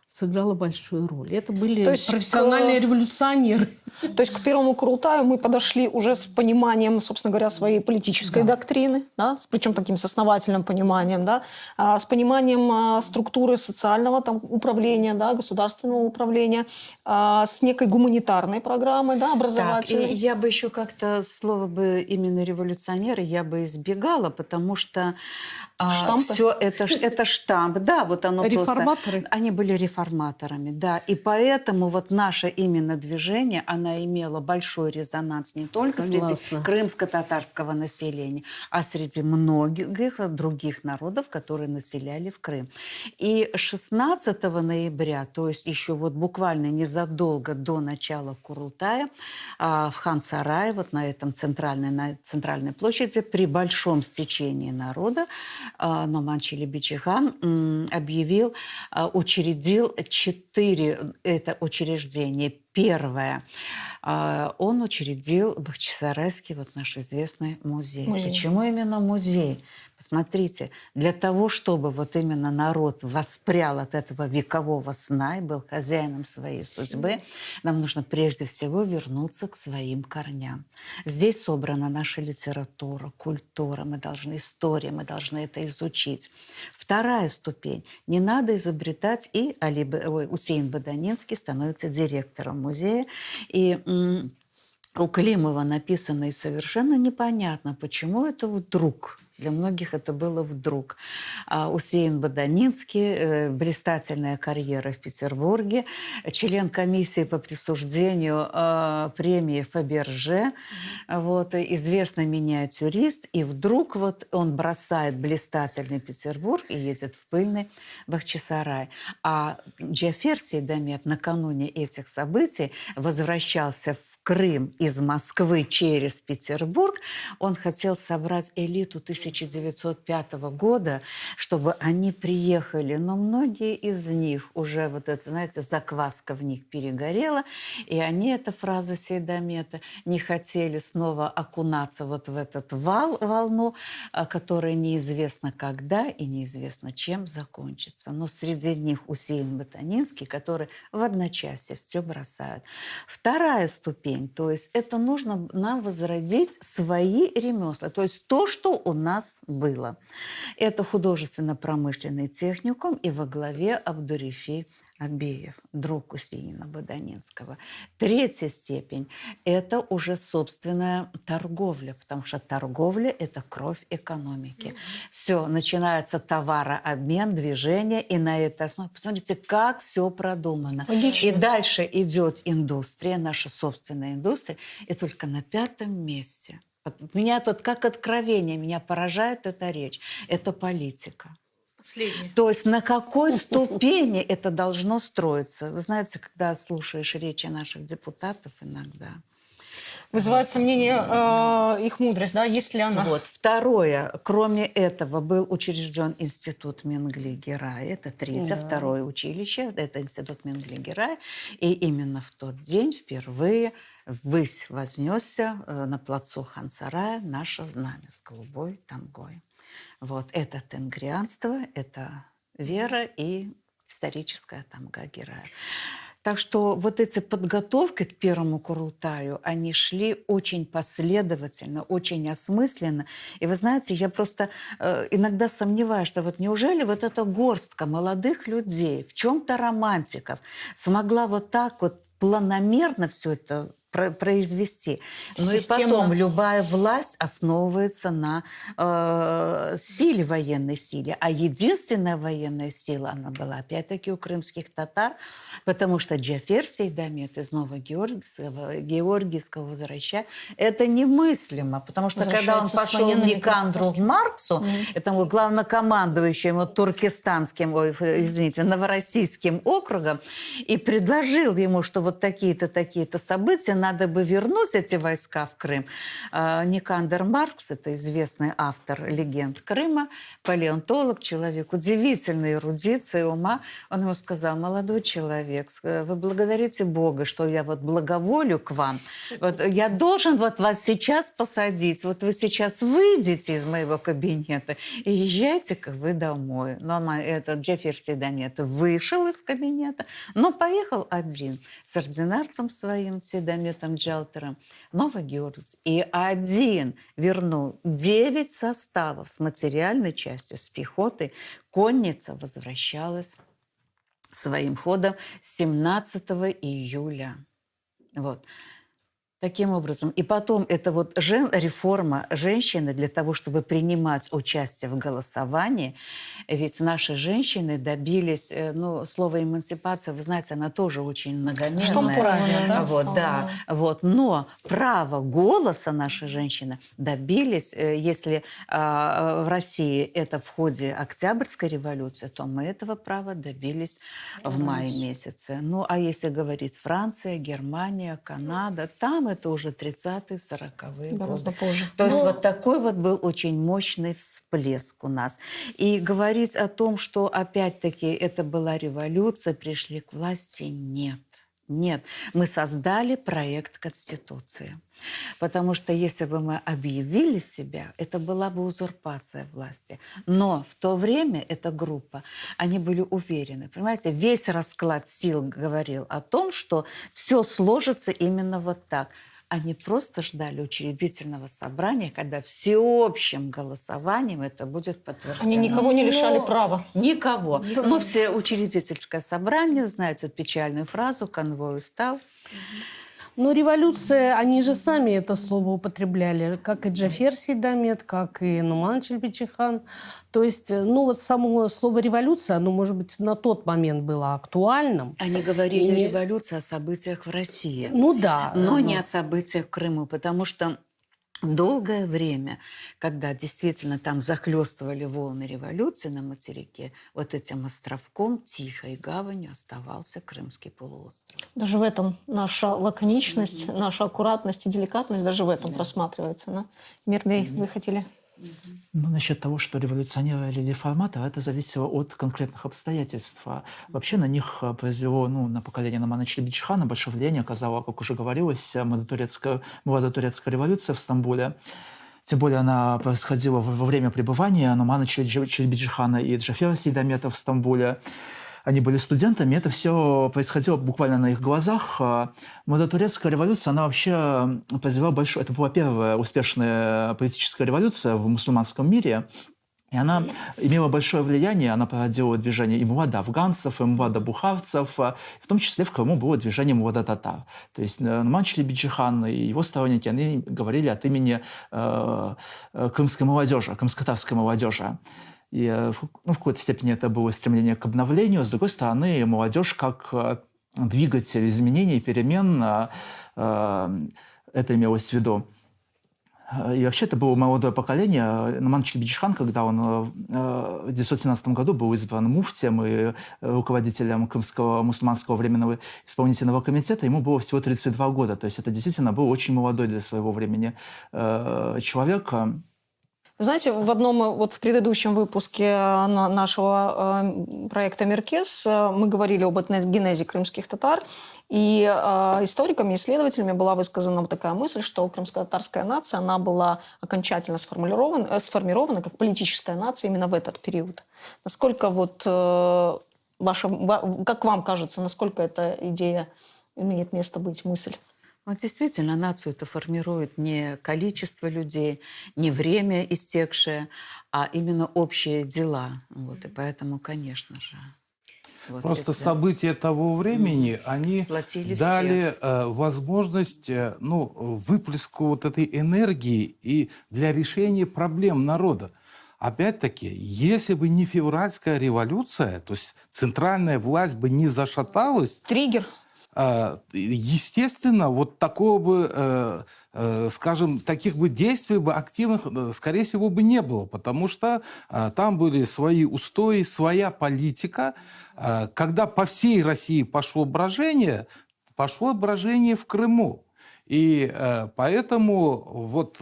сыграла большую роль. Это были профессиональные революционеры. То есть к первому Курултаю мы подошли уже с пониманием, собственно говоря, своей политической доктрины, да, причем таким с основательным пониманием, да, с пониманием структуры социального там, управления, да, государственного управления, с некой гуманитарной программой, да, образовательной. Так, и я бы еще как-то слово бы именно революционеры я бы избегала, потому что все это штамп, да, вот оно Реформаторы. просто... Они были реформаторами, да, и поэтому вот наше именно движение, оно имело большой резонанс не только среди крымско-татарского населения, а среди многих других народов, которые населяли в Крым. И 16 ноября, то есть еще вот буквально незадолго до начала Курултая, в Хан-Сарае, вот на этом центральной площади, при большом стечении народа, Нуман Челебиджихан учредил 4 учреждения. Первое, он учредил Бахчисарайский, вот наш известный музей. Почему именно музей? Посмотрите, для того, чтобы вот именно народ воспрял от этого векового сна и был хозяином своей судьбы, нам нужно прежде всего вернуться к своим корням. Здесь собрана наша литература, культура, история, мы должны это изучить. Вторая ступень. Не надо изобретать, и Усейн Баданинский становится директором музея, и у Климова написано и совершенно непонятно, почему это вдруг. Для многих это было вдруг. Усейн Баданинский, блистательная карьера в Петербурге, член комиссии по присуждению премии Фаберже, вот, известный миниатюрист, и вдруг вот он бросает блистательный Петербург и едет в пыльный Бахчисарай. А Джафер Сейдамет накануне этих событий возвращался в Крым из Москвы через Петербург, он хотел собрать элиту 1905 года, чтобы они приехали. Но многие из них уже, вот это, знаете, закваска в них перегорела, и они, эта фраза Сейдамета, не хотели снова окунаться вот в этот волну, которая неизвестно когда и неизвестно чем закончится. Но среди них Усейн Батанинский, который в одночасье все бросает. Вторая ступень, то есть это нужно нам возродить свои ремесла, то есть то, что у нас было. Это художественно-промышленный техникум, и во главе Абдурифи Абеев, друг Усейна Баданинского. Третья степень – это уже собственная торговля, потому что торговля – это кровь экономики. Все, начинается товарообмен, движение, и на этой основе, посмотрите, как все продумано. Логично. И дальше идет индустрия, наша собственная индустрия, и только на 5-м месте. Вот меня тут как откровение, меня поражает эта речь. Это политика. Последнее. То есть на какой ступени это должно строиться? Вы знаете, когда слушаешь речи наших депутатов иногда. Вызывает сомнение их мудрость, да, есть ли она? Вот. Второе, кроме этого, был учрежден институт Менгли-Герая. Это третье, Да. второе училище. Это институт Менгли-Герая. И именно в тот день впервые ввысь вознесся на плацу Хан-Сарая наше знамя с голубой тамгой. Вот. Это тенгрианство, это вера и историческая тамга Герая. Так что вот эти подготовки к первому Курултаю, они шли очень последовательно, очень осмысленно. И вы знаете, я просто иногда сомневаюсь, что вот неужели вот эта горстка молодых людей, в чем-то романтиков, смогла вот так вот планомерно все это произвести. Ну и Системно. потом любая власть основывается на силе, военной силе. А единственная военная сила, она была опять-таки у крымских татар, потому что Джафер Сейдамет из Новогеоргиевского возвращения, это немыслимо, потому что когда он Возвращается с пошел к военными Никандру крестами. Марксу, этому главнокомандующему туркестанским, новороссийским округом, и предложил ему, что вот такие-то события, надо бы вернуть эти войска в Крым. Никандр Маркс, это известный автор легенд Крыма, палеонтолог, человек удивительной эрудиции, ума, он ему сказал: молодой человек, вы благодарите Бога, что я вот благоволю к вам. Вот я должен вот вас сейчас посадить. Вот вы сейчас выйдете из моего кабинета и езжайте-ка вы домой. Но этот Джафер Сейдамет вышел из кабинета, но поехал один с ординарцем своим Сейдаметом Джалтером в Новогеоргиевск. И один вернул 9 составов с материальной частью, с пехотой. Конница возвращалась своим ходом 17 июля. Вот. Таким образом. И потом это вот реформа женщины для того, чтобы принимать участие в голосовании. Ведь наши женщины добились, ну, слово эмансипация, вы знаете, она тоже очень многомерная. Штампованная, да, Вот, стала. да. Вот. Но право голоса наши женщины добились, если в России это в ходе Октябрьской революции, то мы этого права добились в мае месяце. Ну, а если говорить Франция, Германия, Канада, там это уже 30-е, 40-е Гораздо годы. позже. То есть вот такой вот был очень мощный всплеск у нас. И говорить о том, что опять-таки это была революция, пришли к власти, нет. Нет, мы создали проект Конституции. Потому что если бы мы объявили себя, это была бы узурпация власти. Но в то время эта группа, они были уверены. Понимаете, весь расклад сил говорил о том, что все сложится именно вот так. Они просто ждали учредительного собрания, когда всеобщим голосованием это будет подтверждено. Они никого не лишали права. Никого. Но все учредительское собрание, знаете эту печальную фразу «конвой устал». Но революция, они же сами это слово употребляли, как и Джафер Сейдамет, как и Нуман Челбичихан. То есть, ну вот само слово «революция», оно, может быть, на тот момент было актуальным. Они говорили И- о революции, о событиях в России. Ну да. Но не о событиях в Крыму, потому что долгое время, когда действительно там захлестывали волны революции на материке, вот этим островком, тихой гаванью оставался Крымский полуостров. Даже в этом наша лаконичность, наша аккуратность и деликатность даже в этом просматривается. Да? Мирбей, вы хотели? Ну, насчет того, что революционеры или реформаторы, это зависело от конкретных обстоятельств. Вообще на них произвело, на поколение Номана Челебиджихана большое влияние оказала, как уже говорилось, молодотурецкая революция в Стамбуле. Тем более она происходила во время пребывания Номана Челебиджихана и Джафера Сейдамета в Стамбуле. Они были студентами, это все происходило буквально на их глазах. Молодотурецкая революция, она вообще произвела большое... Это была первая успешная политическая революция в мусульманском мире. И она имела большое влияние, она породила движение и младо-афганцев, и младо-бухарцев, в том числе в Крыму было движение младо-татар. То есть Номан Челебиджихан и его сторонники, они говорили от имени крымской молодежи, крымско-татарской молодежи. И в какой-то степени это было стремление к обновлению. С другой стороны, молодежь как двигатель изменений, перемен, это имелось в виду. И вообще это было молодое поколение. Номан Челебиджихан, когда он в 1917 году был избран муфтием и руководителем Крымского мусульманского временного исполнительного комитета, ему было всего 32 года. То есть это действительно был очень молодой для своего времени человек. Знаете, в предыдущем выпуске нашего проекта «Миркес» мы говорили об этногенезе крымских татар, и историками, исследователями была высказана такая мысль, что крымско-татарская нация, она была окончательно сформирована как политическая нация именно в этот период. Насколько как вам кажется, насколько эта идея имеет место быть, мысль? Действительно, нацию это формирует не количество людей, не время истекшее, а именно общие дела. И поэтому, конечно же... Просто события того времени, они дали возможность выплеску этой энергии и для решения проблем народа. Опять-таки, если бы не февральская революция, то есть центральная власть бы не зашаталась... Триггер. Естественно, такого бы, таких бы действий бы активных, скорее всего, бы не было, потому что там были свои устои, своя политика. Когда по всей России пошло брожение в Крыму. И поэтому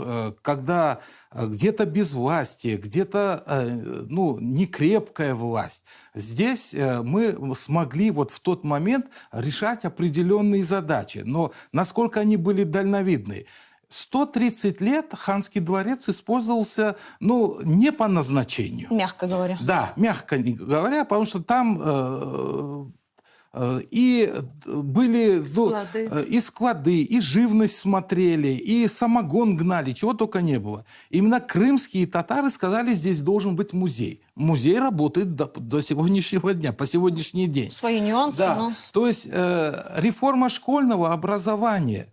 когда где-то безвластие, где-то некрепкая власть, здесь мы смогли в тот момент решать определенные задачи. Но насколько они были дальновидны? 130 лет Ханский дворец использовался, не по назначению. Мягко говоря. Да, мягко говоря, потому что там... И были и склады, и живность смотрели, и самогон гнали, чего только не было. Именно крымские татары сказали, здесь должен быть музей. Музей работает до сегодняшнего дня, по сегодняшний день. Свои нюансы. Да. То есть реформа школьного образования.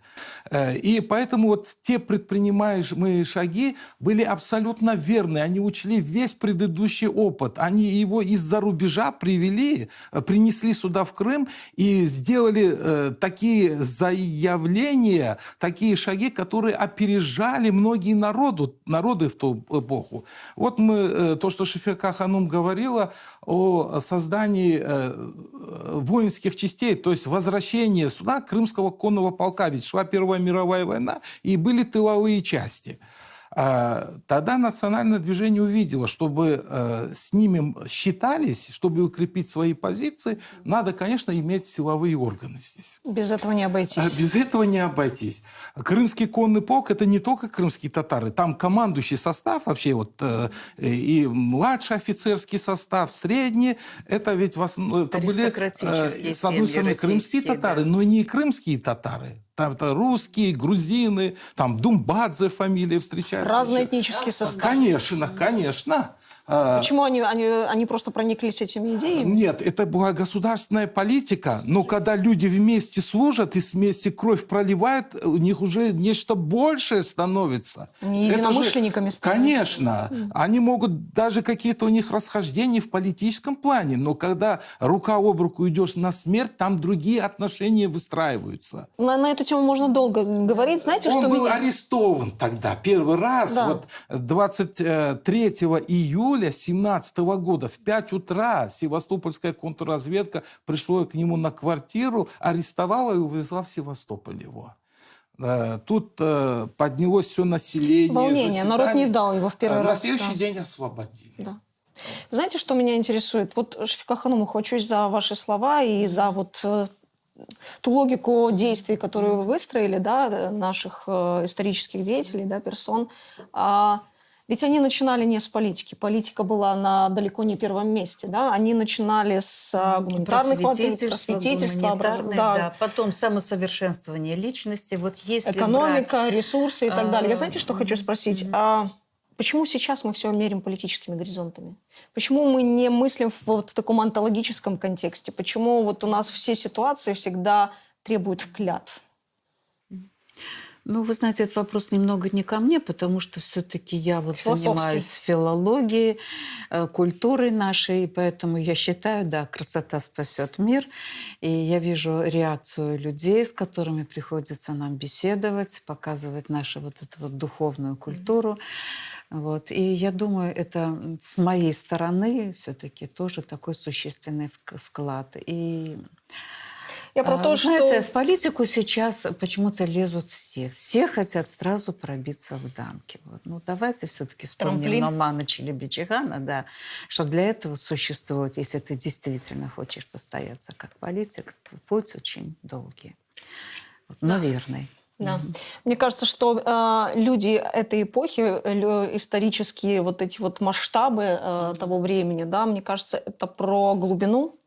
И поэтому те предпринимаемые шаги были абсолютно верны. Они учли весь предыдущий опыт. Они его из-за рубежа принесли сюда в Крым и сделали такие заявления, такие шаги, которые опережали многие народы в ту эпоху. То, что Шефика Ханум говорила о создании воинских частей, то есть возвращение сюда Крымского конного полка. Ведь шла Первая мировая война, и были тыловые части. Тогда национальное движение увидело, чтобы с ними считались, чтобы укрепить свои позиции, надо, конечно, иметь силовые органы здесь. Без этого не обойтись. Без этого не обойтись. Крымский конный полк – это не только крымские татары. Там командующий состав вообще, и младший офицерский состав, средний. Это ведь это были, с одной стороны, крымские татары, но не крымские татары. Там это русские, грузины, там Думбадзе фамилия встречается. Разный этнический состав. Конечно, конечно. Почему они просто прониклись этими идеями? Нет, это была государственная политика, но когда люди вместе служат и вместе кровь проливают, у них уже нечто большее становится. Они Это же- единомышленниками становятся. Конечно. Они могут, даже какие-то у них расхождения в политическом плане, но когда рука об руку идешь на смерть, там другие отношения выстраиваются. На эту тему можно долго говорить. Знаете, Он что был меня... арестован тогда первый раз, Да. вот 23 июля 2017 года в 5 утра севастопольская контрразведка пришла к нему на квартиру, арестовала и увезла в Севастополь его. Тут поднялось все население. Волнение. Народ не заседание. дал его в первый На раз. следующий да. день освободили. Да. Знаете, что меня интересует? Вот, Шафика Ханум, ухвачусь за ваши слова и за вот ту логику действий, которую вы выстроили, да, наших исторических деятелей, да, персон. Ведь они начинали не с политики. Политика была на далеко не первом месте. Да? Они начинали с гуманитарных просветительства, гуманитарное, да. Потом самосовершенствование личности. Вот если экономика, ресурсы и так далее. Я знаете, что хочу спросить? Почему сейчас мы все мерим политическими горизонтами? Почему мы не мыслим вот в таком онтологическом контексте? Почему вот у нас все ситуации всегда требуют клятв? Ну, вы знаете, этот вопрос немного не ко мне, потому что все-таки я вот занимаюсь филологией, культурой нашей, и поэтому я считаю, да, красота спасет мир. И я вижу реакцию людей, с которыми приходится нам беседовать, показывать нашу вот эту вот духовную культуру. Вот. И я думаю, это с моей стороны все-таки тоже такой существенный вклад. И я про то, знаете, что... в политику сейчас почему-то лезут все. Все хотят сразу пробиться в дамки. Вот. Ну, давайте все-таки вспомним Номана Челебиджигана, да, что для этого существует, если ты действительно хочешь состояться как политик, путь очень долгий, вот, но верный. Да. Мне кажется, что люди этой эпохи, исторические вот эти вот масштабы того времени, да, мне кажется, это про глубину,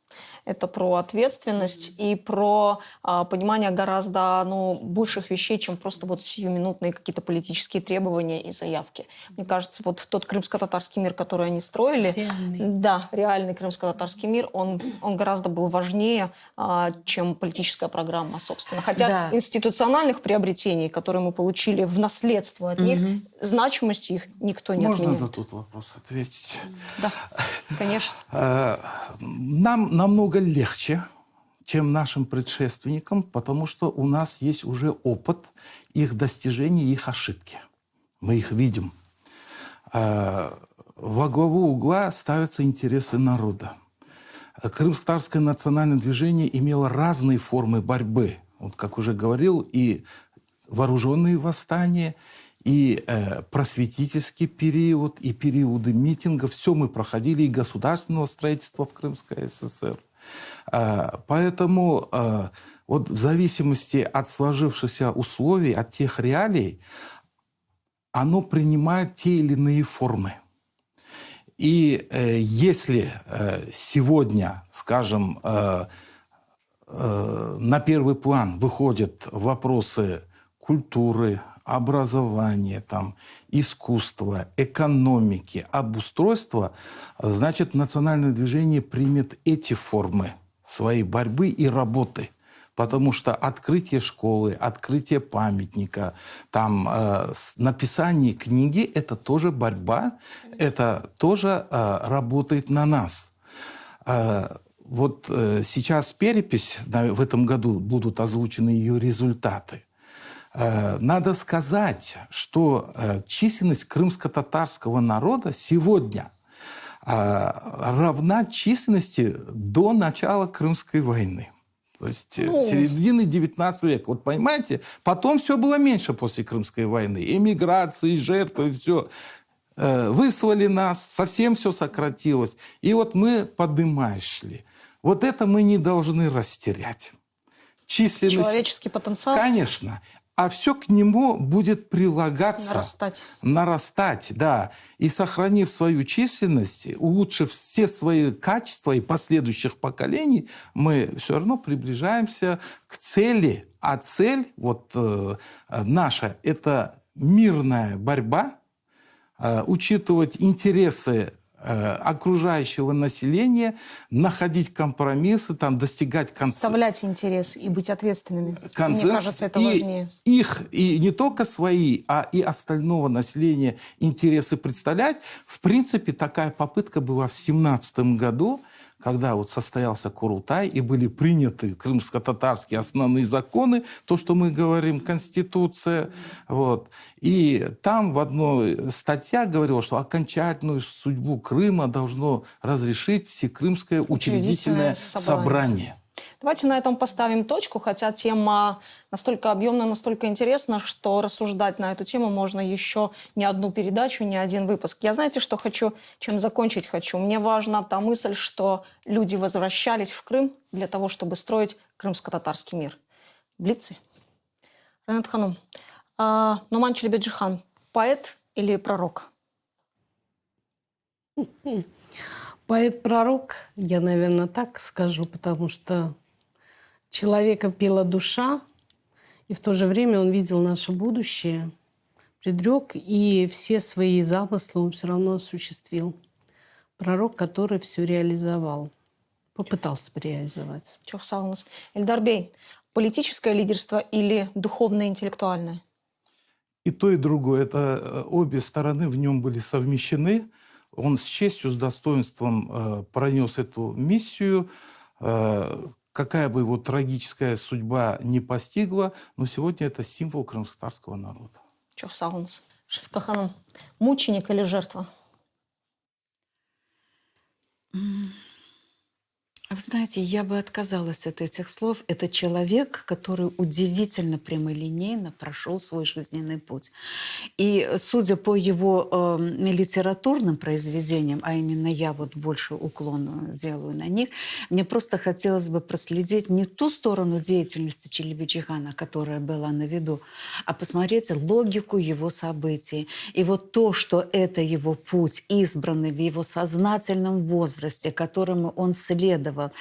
это про ответственность и про понимание гораздо больших вещей, чем просто вот сиюминутные какие-то политические требования и заявки. Мне кажется, вот тот крымско-татарский мир, который они строили, реальный крымско-татарский мир, он гораздо был важнее, чем политическая программа, собственно. Хотя институциональных приобретений, которые мы получили в наследство от них, значимости их никто не отменяет. Можно на тот вопрос ответить? Да, конечно. Нам намного легче, чем нашим предшественникам, потому что у нас есть уже опыт их достижений, их ошибки. Мы их видим. Во главу угла ставятся интересы народа. Крымско-татарское национальное движение имело разные формы борьбы. Вот, как уже говорил, и вооруженные восстания, и просветительский период, и периоды митингов. Все мы проходили, и государственного строительства в Крымской ССР. Поэтому вот в зависимости от сложившихся условий, от тех реалий, оно принимает те или иные формы. И если сегодня, скажем, на первый план выходят вопросы культуры, образования, искусства, экономики, обустройства, значит, национальное движение примет эти формы своей борьбы и работы. Потому что открытие школы, открытие памятника, написание книги – это тоже борьба, это тоже работает на нас. Вот сейчас перепись, в этом году будут озвучены ее результаты. Надо сказать, что численность крымско-татарского народа сегодня равна численности до начала Крымской войны. То есть середины 19 века. Вот понимаете, потом все было меньше после Крымской войны. Эмиграции, жертвы, все. Выслали нас, совсем все сократилось. И вот мы подымаем шли. Вот это мы не должны растерять. Численность... Человеческий потенциал? Конечно. А все к нему будет прилагаться. Нарастать, да. И сохранив свою численность, улучшив все свои качества и последующих поколений, мы все равно приближаемся к цели. А цель наша – это мирная борьба, учитывать интересы окружающего населения находить компромиссы, там, достигать Вставлять интерес и быть ответственными. Мне консенсус. кажется, это И важнее. их, и не только свои, а и остального населения интересы представлять. В принципе, такая попытка была в 2017 году, когда вот состоялся Курултай, и были приняты крымско-татарские основные законы, то, что мы говорим, Конституция. Вот. И там в одной статье говорилось, что окончательную судьбу Крыма должно разрешить Всекрымское учредительное собрание. Давайте на этом поставим точку, хотя тема настолько объемная, настолько интересна, что рассуждать на эту тему можно еще не одну передачу, не один выпуск. Я знаете, что хочу, чем закончить хочу? Мне важна та мысль, что люди возвращались в Крым для того, чтобы строить крымско-татарский мир. Блицы. Ренат Ханум, Нуман Челебеджихан, поэт или пророк? Поэт-пророк, я, наверное, так скажу, потому что человека пела душа, и в то же время он видел наше будущее, предрек, и все свои замыслы он все равно осуществил. Пророк, который все реализовал, попытался реализовать. Чохсаунус. Эльдар Бей, политическое лидерство или духовно-интеллектуальное? И то, и другое. Это обе стороны в нем были совмещены. Он с честью, с достоинством пронес эту миссию. Какая бы его трагическая судьба не постигла, но сегодня это символ крымско-татарского народа. Чохсаунус. Шефка Ханум, мученик или жертва? А вы знаете, я бы отказалась от этих слов. Это человек, который удивительно прямолинейно прошел свой жизненный путь. И судя по его литературным произведениям, а именно я вот больше уклон делаю на них, мне просто хотелось бы проследить не ту сторону деятельности Челебеджихана, которая была на виду, а посмотреть логику его событий. И вот то, что это его путь, избранный в его сознательном возрасте, которому он следовал, вот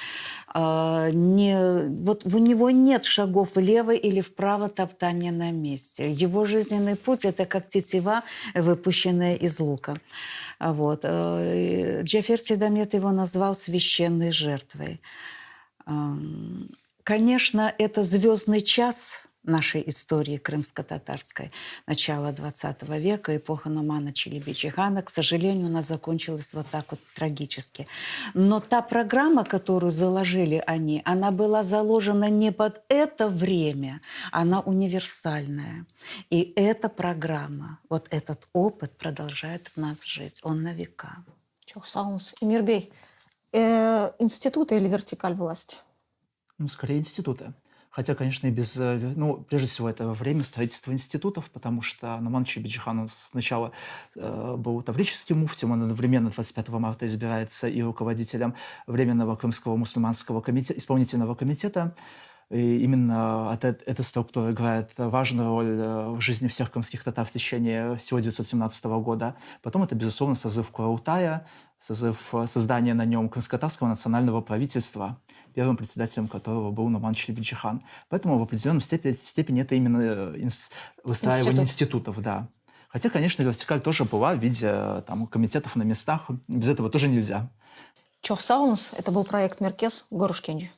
у него нет шагов влево или вправо топтания на месте. Его жизненный путь – это как тетива, выпущенная из лука. Вот. Джафер Сейдамет его назвал священной жертвой. Конечно, это звездный час нашей истории крымско-татарской, начала XX века, эпоха Нумана Челебеджихана, к сожалению, у нас закончилась вот так вот трагически. Но та программа, которую заложили они, она была заложена не под это время, она универсальная. И эта программа, вот этот опыт продолжает в нас жить, он на века. Чохсаунус. Эмирбей, институты или вертикаль власти? Ну, скорее, институты. Хотя, конечно, и без... Ну, прежде всего, это время строительства институтов, потому что Нуман Челебеджихан сначала был таврическим муфтием, он одновременно 25 марта избирается и руководителем Временного Крымского мусульманского исполнительного комитета. И именно эта структура играет важную роль в жизни всех крымских татар в течение всего 1917 года. Потом это, безусловно, созыв Курултая, созыв создания на нем крымско-татарского национального правительства, первым председателем которого был Нуман Челебеджихан. Поэтому в определенном степени это именно выстраивание институтов, да. Хотя, конечно, вертикаль тоже была в виде там, комитетов на местах. Без этого тоже нельзя. Чохсаунус. Это был проект Меркес. Горушкенджи.